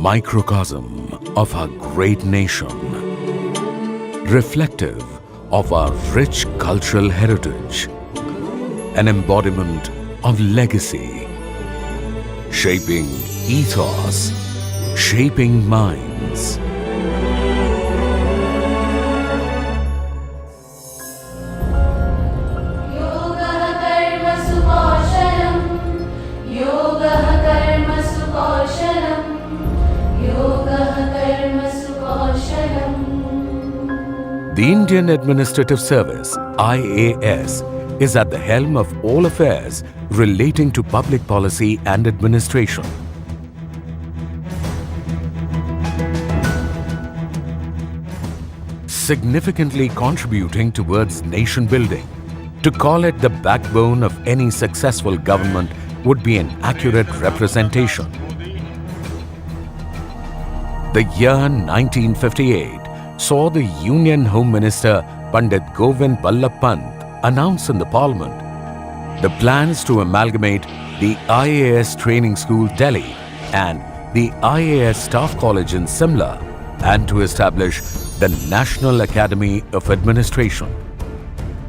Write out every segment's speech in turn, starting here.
microcosm of our great nation, reflective of our rich cultural heritage, an embodiment of legacy, shaping ethos, shaping minds. The Indian Administrative Service, IAS, is at the helm of all affairs relating to public policy and administration. Significantly contributing towards nation building. To call it the backbone of any successful government would be an accurate representation. The year 1958 saw the Union Home Minister Pandit Govind Ballabh Pant announce in the Parliament the plans to amalgamate the IAS Training School Delhi and the IAS Staff College in Simla and to establish the National Academy of Administration.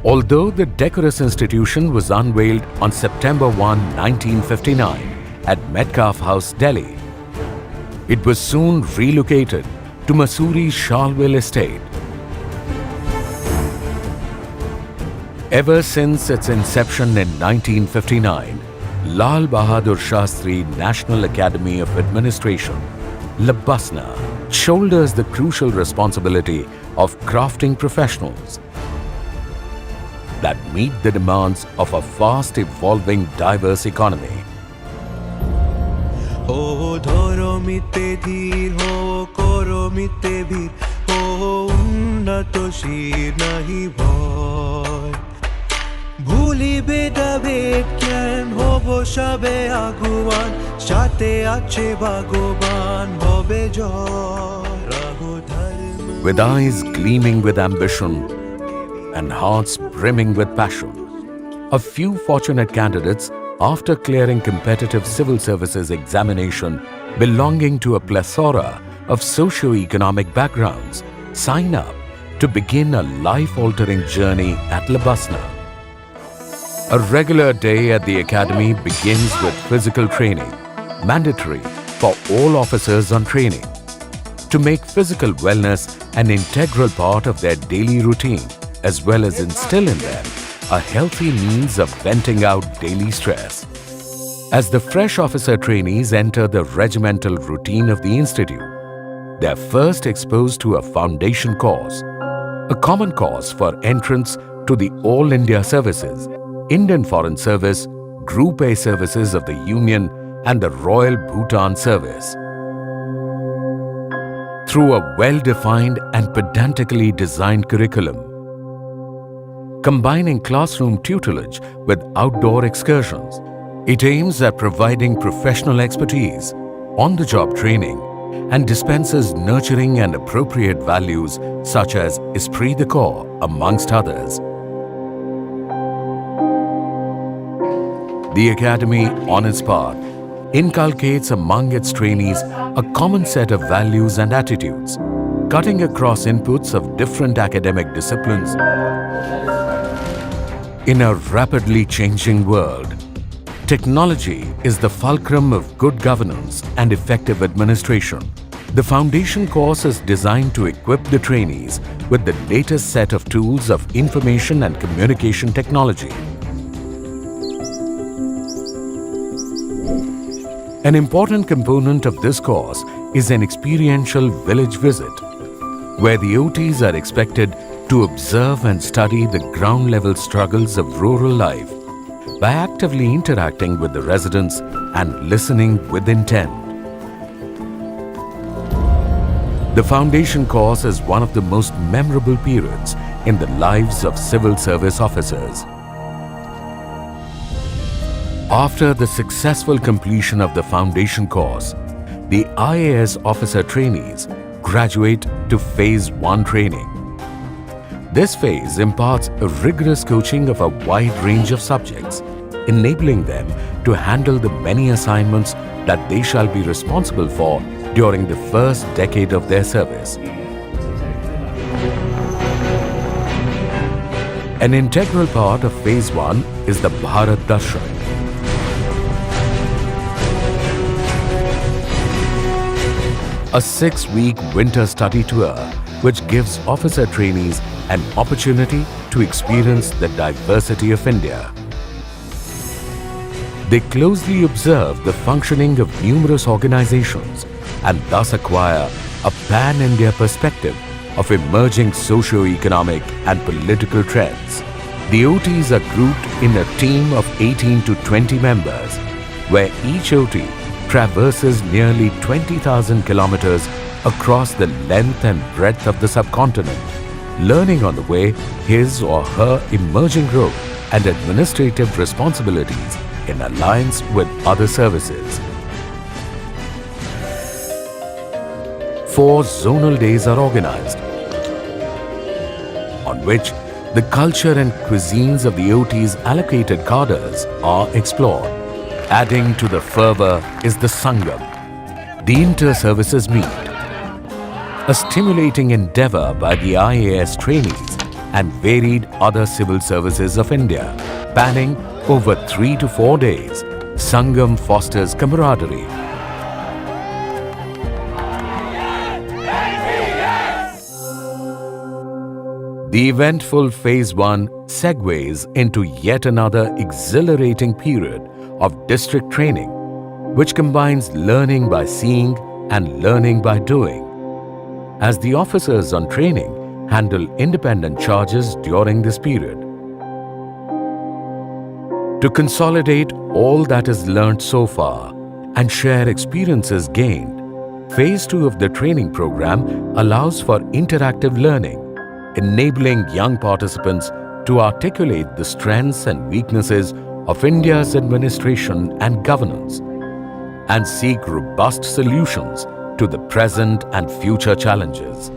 Although the decorous institution was unveiled on September 1, 1959 at Metcalfe House, Delhi, it was soon relocated to Mussoorie Charleville Estate. Ever since its inception in 1959, Lal Bahadur Shastri National Academy of Administration, Labasna, shoulders the crucial responsibility of crafting professionals that meet the demands of a fast evolving diverse economy. हो धरो मिते धीर हो करो मिते भीर हो उन्नत शीर नहीं भय भूली बेटा बेट ज्ञान हो सबे आगुवान साथे आछे भगवान होबे जय रहो धर्म. With eyes gleaming with ambition and hearts brimming with passion, a few fortunate candidates, after clearing competitive civil services examination belonging to a plethora of socio-economic backgrounds, sign up to begin a life-altering journey at Labasna. A regular day at the academy begins with physical training, mandatory for all officers on training, to make physical wellness an integral part of their daily routine, as well as instill in them a healthy means of venting out daily stress. As the fresh officer trainees enter the regimental routine of the institute, they are first exposed to a foundation course, a common course for entrance to the All India Services, Indian Foreign Service, Group A services of the Union and the Royal Bhutan Service. Through a well-defined and pedantically designed curriculum, combining classroom tutelage with outdoor excursions, it aims at providing professional expertise, on-the-job training, and dispenses nurturing and appropriate values such as esprit de corps, amongst others. The Academy, on its part, inculcates among its trainees a common set of values and attitudes, cutting across inputs of different academic disciplines. In a rapidly changing world, technology is the fulcrum of good governance and effective administration. The foundation course is designed to equip the trainees with the latest set of tools of information and communication technology. An important component of this course is an experiential village visit, where the OTs are expected to observe and study the ground-level struggles of rural life by actively interacting with the residents and listening with intent. The foundation course is one of the most memorable periods in the lives of civil service officers. After the successful completion of the foundation course, the IAS officer trainees graduate to Phase 1 training. This phase imparts a rigorous coaching of a wide range of subjects, enabling them to handle the many assignments that they shall be responsible for during the first decade of their service. An integral part of Phase 1 is the Bharat Darshan. A 6-week winter study tour which gives officer trainees an opportunity to experience the diversity of India. They closely observe the functioning of numerous organizations and thus acquire a pan-India perspective of emerging socio-economic and political trends. The OTs are grouped in a team of 18 to 20 members, where each OT traverses nearly 20,000 kilometers across the length and breadth of the subcontinent, learning on the way his or her emerging role and administrative responsibilities in alliance with other services. 4 zonal days are organized, on which the culture and cuisines of the OT's allocated cadres are explored. Adding to the fervor is the Sangam, the inter-services meet, a stimulating endeavor by the IAS trainees and varied other civil services of India. Spanning over 3 to 4 days, Sangam fosters camaraderie, the eventful Phase 1 segues into yet another exhilarating period of district training, which combines learning by seeing and learning by doing, as the officers on training handle independent charges during this period. To consolidate all that is learnt so far and share experiences gained, Phase 2 of the training program allows for interactive learning, enabling young participants to articulate the strengths and weaknesses of India's administration and governance and seek robust solutions to the present and future challenges.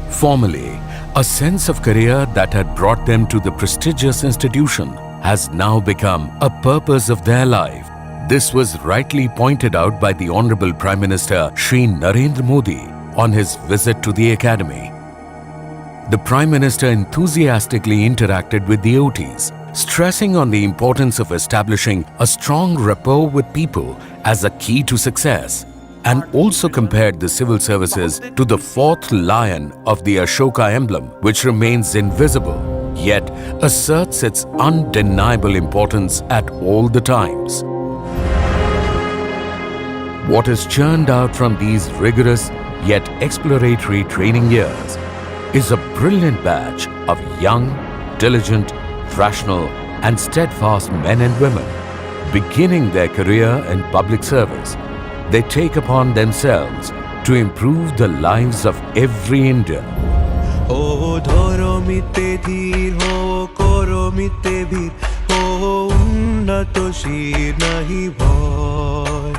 Formerly, a sense of career that had brought them to the prestigious institution has now become a purpose of their life. This was rightly pointed out by the Honorable Prime Minister Shri Narendra Modi on his visit to the Academy. The Prime Minister enthusiastically interacted with the OTs, stressing on the importance of establishing a strong rapport with people as a key to success, and also compared the civil services to the 4th lion of the Ashoka emblem, which remains invisible, yet asserts its undeniable importance at all the times. What is churned out from these rigorous yet exploratory training years is a brilliant batch of young, diligent, rational and steadfast men and women beginning their career in public service. They take upon themselves to improve the lives of every Indian. O dhoro mite dheer ho koro mite bhir ho unnato shir nahi bhoy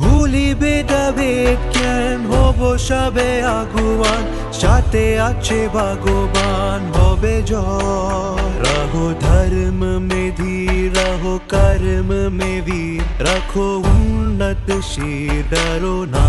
ভুলিবে দাবেদ জ্ঞান হব সবে আগুয়ান সাথে আছে ভগবান হবে জয় रहो धर्म में धीर रहो कर्म में वीर रखो उन्नत शीर डरो ना